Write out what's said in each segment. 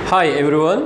Hi everyone.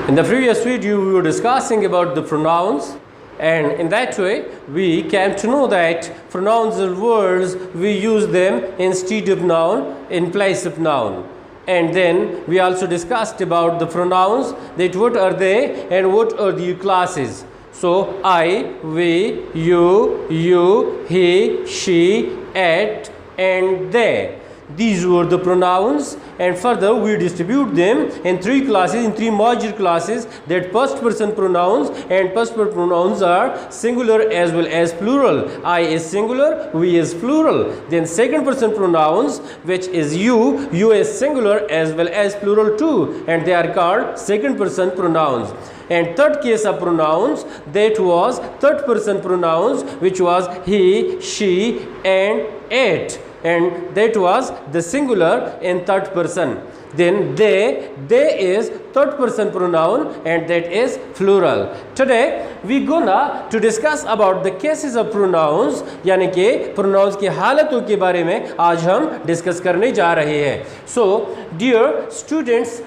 In the previous video we were discussing about the pronouns, and in that way we came to know that pronouns are words, we use them instead of noun, in place of noun. And then we also discussed about the pronouns, that what are they and what are the classes. So I, we, you, he, she, it and they. These were the pronouns, and further we distribute them in three classes, in three major classes, that first person pronouns, and first person pronouns are singular as well as plural. I is singular, we is plural. Then second person pronouns, which is you is singular as well as plural too, and they are called second person pronouns. And third case of pronouns, that was third person pronouns, which was he, she and it, and that was the singular in third person. Then they is third person pronoun, and that is plural. Today we gonna to discuss about the cases of pronouns, यानी कि pronouns की हालतों के बारे में आज हम discuss करने जा रहे हैं. So dear students,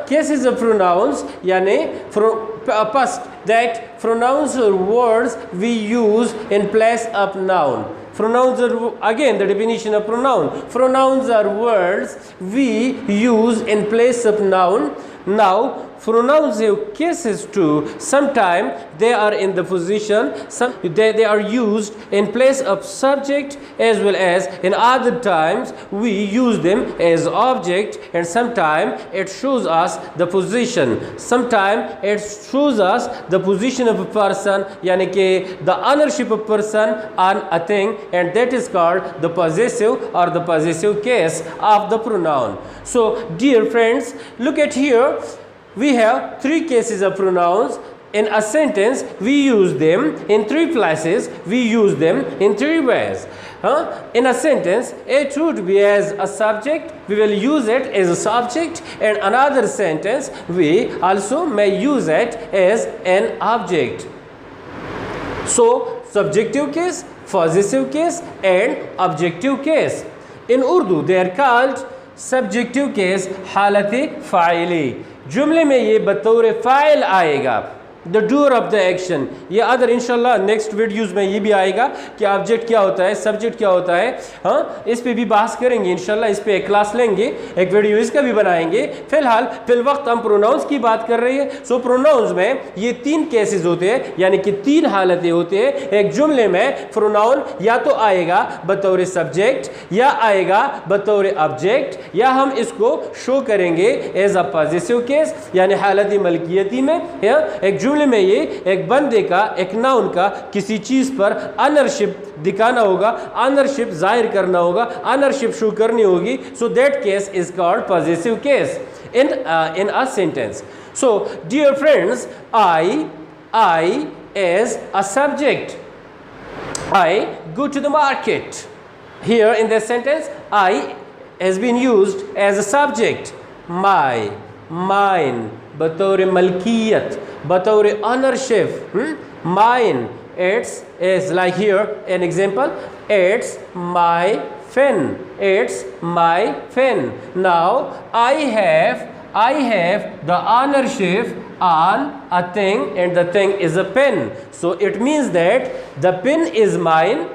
cases of pronouns यानी first that pronouns are words we use in place of noun. Pronouns are, again the definition of pronoun. Pronouns are words we use in place of noun. Now pronouns have cases too. Sometimes they are in the position, they are used in place of subject, as well as in other times we use them as object, and sometimes it shows us the position. Sometimes it shows us the position of a person, yani कि the ownership of person on a thing, and that is called the possessive or the possessive case of the pronoun. So dear friends, look at here. We have three cases of pronouns. In a sentence, we use them in three places. We use them in three ways. In a sentence, it would be as a subject. We will use it as a subject. And another sentence, we also may use it as an object. So, subjective case, possessive case, and objective case. In Urdu, they are called subjective case, हालत फ़ाइली. जुमले में ये बतौर file आएगा, the doer of the action. ये other इंशाल्लाह next videos में ये भी आएगा कि ऑब्जेक्ट क्या होता है, सब्जेक्ट क्या होता है. हाँ, इस पे भी बात करेंगे इंशाल्लाह. इस पे एक क्लास लेंगे, एक वीडियो इसका भी बनाएंगे. फिल वक्त हम प्रोनाउंस की बात कर रहे हैं. सो प्रोनाउंस में ये तीन केसेस होते हैं, यानी कि तीन हालतें होते हैं. एक जुमले में प्रोनाउन या तो आएगा बतौर सब्जेक्ट, या आएगा बतौर ऑब्जेक्ट, या हम इसको शो करेंगे एज अ पॉजिटिव केस, यानी हालत मलकियती में. एक जुमले में ये एक बंदे का, एक नाउन का किसी चीज़ पर अनरशिप दिखाना होगा, अनरशिप जाहिर करना होगा, अनरशिप शो करनी होगी. So that case is called positive case in a sentence. So dear friends, I as a subject. I go to the market. Here in this sentence, I has been used as a subject. My, mine, बतौर मलकियत, बतौर ownership. Mine, it's is like here an example. It's my pen. It's my pen. Now I have the ownership on a thing, and the thing is a pen. So it means that the pen is mine,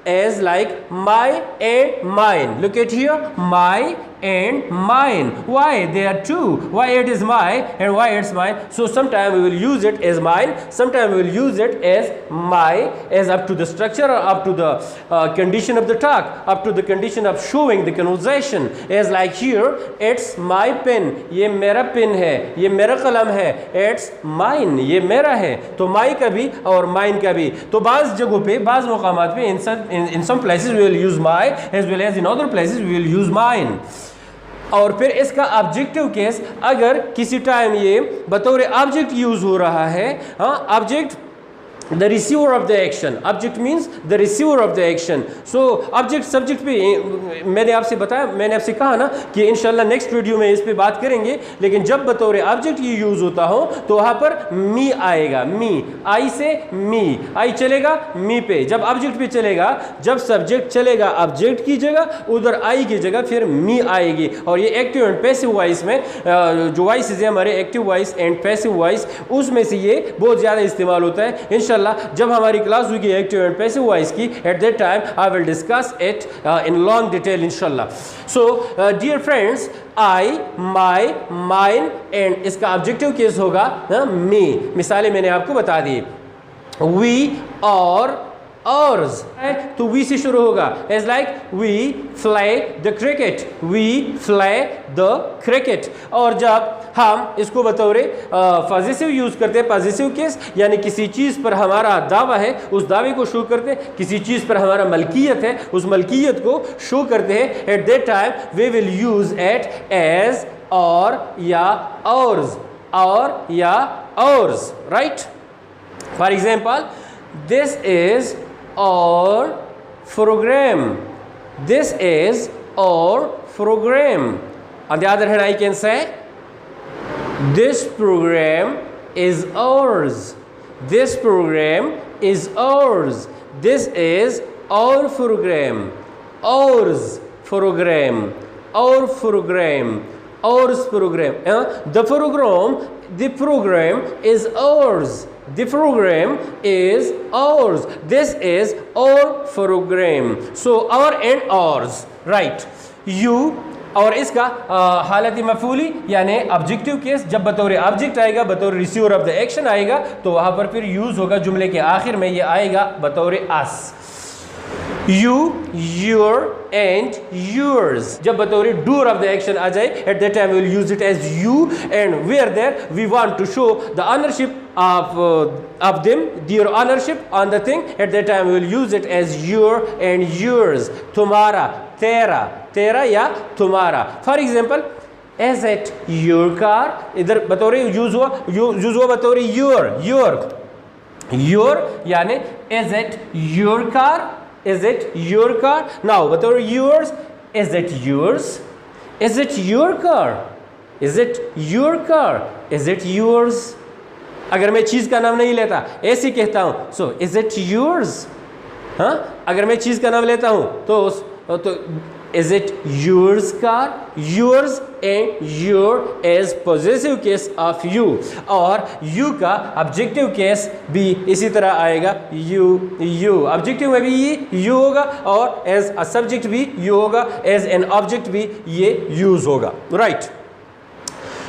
as like my and mine. Look at here, my and mine. Why? They are two. Why it is my and why it's mine? So sometimes we will use it as mine, sometimes we will use it as my, as up to the structure or up to the condition of the talk, up to the condition of showing the conversation. As like here, it's my pen. ये मेरा pen है, ये मेरा कलम है. It's mine. ये मेरा है. तो my का भी और mine का भी. तो बाज़ जगहों पे, बाज़ मकामात पे, in some places we will use my, as well as in other places we will use mine. और फिर इसका ऑब्जेक्टिव केस, अगर किसी टाइम ये बतौर ऑब्जेक्ट यूज़ हो रहा है, हाँ object the receiver of the action. Object means the receiver of the action. So object subject पे मैंने आपसे बताया, मैंने आपसे कहा ना कि इंशाल्लाह नेक्स्ट वीडियो में इस पे बात करेंगे, लेकिन जब बतौर ऑब्जेक्ट ये यूज़ होता हो तो वहाँ पर मी आएगा, मी, आई से मी, आई चलेगा मी पे, जब ऑब्जेक्ट पे चलेगा, जब सब्जेक्ट चलेगा ऑब्जेक्ट की जगह, उधर आई की जगह फिर मी आएगी। और ये एक्टिव एंड पैसिव वॉइस में जो वॉइस है हमारे active voice and passive voice, उसमें से ये बहुत ज़्यादा इस्तेमाल होता है। इंशाल्लाह जब हमारी क्लास होगी एक्टिव एंड पैसिव वॉइस की, at that time I will discuss it in long detail इंशाल्लाह। So dear friends, I, my, mine and इसका ऑब्जेक्टिव केस होगा मी। मिसालें मैंने आपको बता दी, वी और ours है तो वी से शुरू होगा, as like we fly the cricket, we fly the cricket. और जब हम इसको बतौर पॉजिटिव यूज़ करते हैं, पॉजिटिव केस, यानी किसी चीज़ पर हमारा दावा है, उस दावे को शो करते हैं, किसी चीज़ पर हमारा मलकियत है, उस मलकियत को शो करते हैं, at that time we will use at as our या ours, और या ours, right. For example, this is our program, this is our program. On the other hand, I can say this program is ours, this program is ours, this is our program, ours program, our program, ours program. The program is ours, the program is ours, this is our program. So our and ours, right. You और इसका हालत मफूली यानी objective case, जब बतौर object आएगा, बतौर receiver of the action आएगा, तो वहाँ पर फिर यूज़ होगा जुमले के आखिर में, ये आएगा बतौर अस। You, your and yours, जब बतौर doer of the action आ जाए, at that time we will use it as you, and where there we want to show the ownership of them, their ownership on the thing, at that time we will use it as your and yours, तुम्हारा, तेरा, तेरा या तुम्हारा। For example, is it your car, इधर बतौर use हुआ बतौर your यानी is it your car, is it your car। now बतौर yours, is it yours, is it your car, is it your car, is it yours। अगर मैं चीज़ का नाम नहीं लेता, ऐसे कहता हूँ, so is it yours। हाँ, अगर मैं चीज़ का नाम लेता हूँ तो is it yours car, yours and your is possessive case of you, और you का objective case भी इसी तरह आएगा, you objective में भी ये you होगा, और as a subject भी you होगा, as an object भी ये use होगा, right।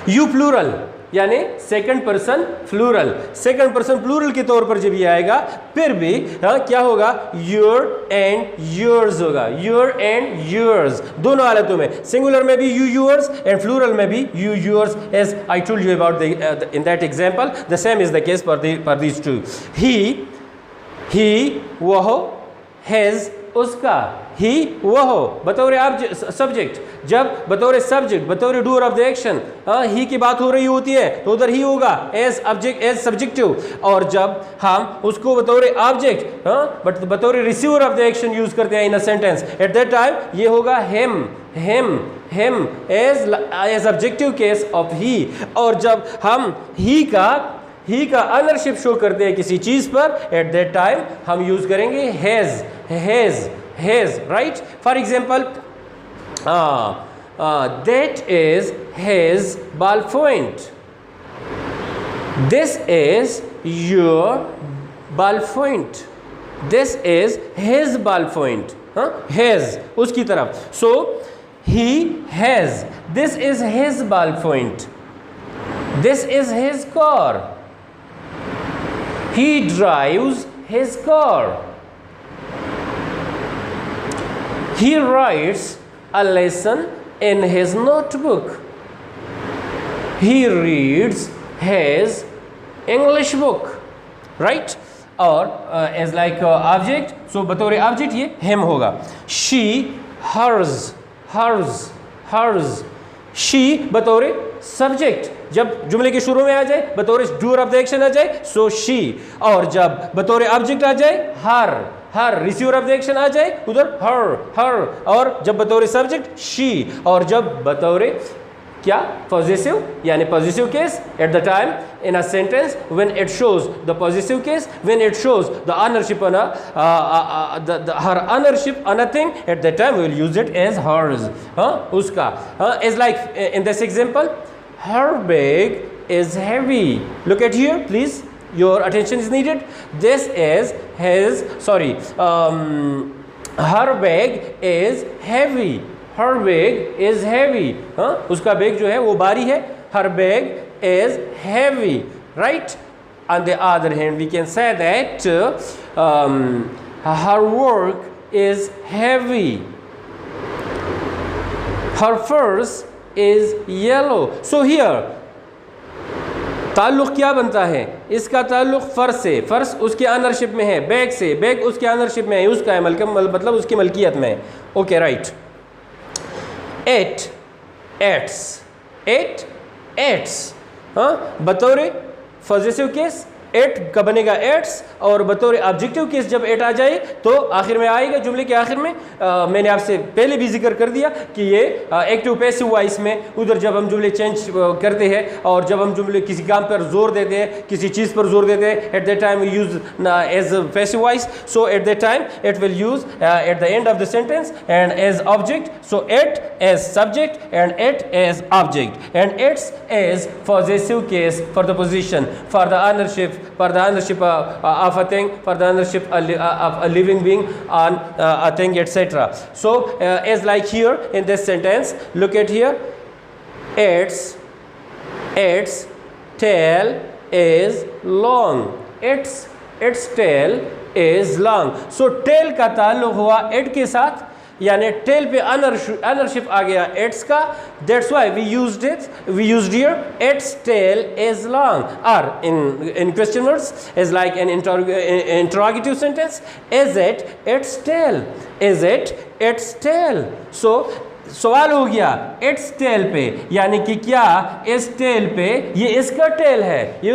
you plural यानी second person plural, second person plural के तौर पर जब ये आएगा, फिर भी क्या होगा, योर एंड योर्स होगा, योर एंड योर्स दोनों हालतों में, सिंगुलर में भी यू योर्स एंड प्लूरल में भी you yours, as I told you about in that example, the same is the case for these two. He वह, हैज उसका, ही वह बतौर सब्जेक्ट, जब बतौर सब्जेक्ट बतौर डूअर ऑफ द एक्शन ही की बात हो रही होती है तो उधर ही होगा एज ऑब्जेक्ट, एज सब्जेक्टिव। और जब हम उसको बतौर ऑब्जेक्ट बट बतौर receiver of the action use करते हैं in a sentence, at that time ये होगा him as objective case of he. और जब हम ही का ऑनरशिप शो करते हैं किसी चीज़ पर, एट दैट टाइम हम यूज़ करेंगे has, right. For example, that is his ballpoint, this is your ballpoint, this is his ballpoint, his उसकी तरफ, so he has, this is his ballpoint, this is his car, he drives his car, he writes a lesson in his notebook, he reads his English book, right। और as like object, so बतौर object ये him होगा। she, hers, she बतौर subject, जब जुमले के शुरू में आ जाए बतौर डूअर ऑफ द एक्शन आ जाए सो शी, और जब बतौर ऑब्जेक्ट आ जाए हर रिसीवर ऑफ द एक्शन आ जाए उधर हर, और जब बतौर सब्जेक्ट शी, और जब बतौर क्या पॉजिटिव यानी positive case at the time in a sentence when it shows the positive case, when it shows the ownership on her ownership on a thing, at the time we will use it as hers. उसका is like in this example, her bag is heavy. Look at here please, your attention is needed. This is his, sorry, her bag is heavy. Her bag is heavy. उसका bag जो है वो भारी है. Her bag is heavy, right? On the other hand, we can say that her work is heavy. Her furs is yellow. So here ताल्लुक़ क्या बनता है? इसका ताल्लुक़ फ़र्श से, फ़र्श उसके ऑनरशिप में है, बैग से, बैग उसके ऑनरशिप में है, उसका है, मतलब उसकी मलकियत में है. Okay right. एट्स बतौर पॉजिटिव केस एट का बनेगा एट्स, और बतौर ऑब्जेक्टिव केस जब एट आ जाए तो आखिर में आएगा, जुमले के आखिर में. मैंने आपसे पहले भी जिक्र कर दिया कि ये एक्टिव पैसिव वॉइस में उधर जब हम जुमले चेंज करते हैं और जब हम जुमले किसी काम पर जोर देते हैं, किसी चीज़ पर जोर देते हैं, at that time we use as passive voice. So at that time it will use at the end of the sentence and as object. So at as subject and at as object, and it's as positive case for the position, for the ownership, for the ownership of a thing, for the ownership of a living being on a thing, etc. So as like here in this sentence, look at here, its tail is long. Its tail is long. So tail का ताल्लुक हुआ it के साथ, यानी tell पे ownership आ गया its का. That's why we used here its tail is long. और in question words is like an interrogative sentence, is it its tail, is it its tail. So सवाल हो गया इट्स टेल पे, यानी कि क्या इस टेल पे, ये इसका टेल है, ये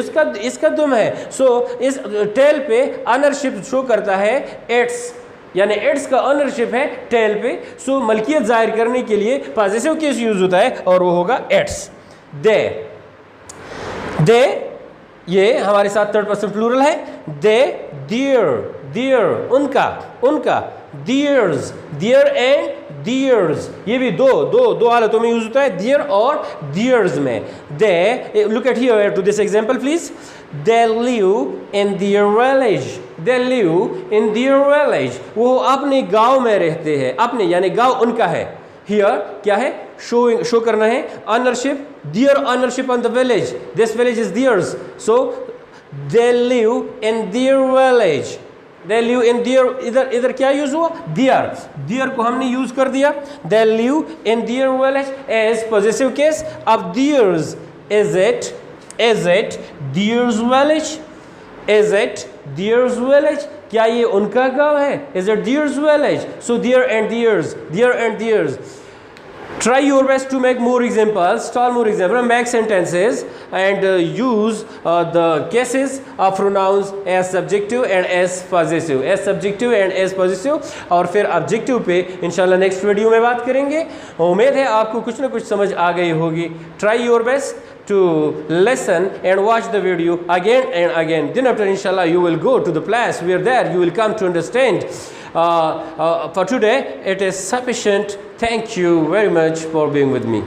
इसका दुम है. सो इस टेल पे ऑनरशिप शो करता है इट्स, यानी इट्स का ओनरशिप है टेल पे. सो मलकियत जाहिर करने के लिए पॉजिटिव केस यूज होता है और वो होगा इट्स. दे ये हमारे साथ थर्ड पर्सन प्लूरल है. दे, देयर उनका, देयर एंड देयर्स, ये भी दो हालतों में यूज होता है, देयर और देयर्स में. They, look at here to this example please. They live in their village. They live in their village. वो अपने गांव में रहते हैं, अपने यानी गांव उनका है. Here क्या है? शो करना है ownership, their ownership on the village. This village is theirs. So they live in their village. They live in their, इधर क्या यूज हुआ? Their को हमने यूज कर दिया. They live in their village as possessive case of theirs. Is it theirs village? Is it theirs village? क्या ये उनका गांव है? Is it theirs village? So their and theirs. Try your best to make more examples, start more examples, make sentences and use the cases of pronouns as subjective and as possessive. As subjective and as possessive, और फिर objective पे इंशाल्लाह next video में बात करेंगे. उम्मीद है आपको कुछ ना कुछ समझ आ गई होगी. Try your best to listen and watch the video again and again. Then after inshallah you will go to the class where there you will come to understand. For today it is sufficient. Thank you very much for being with me.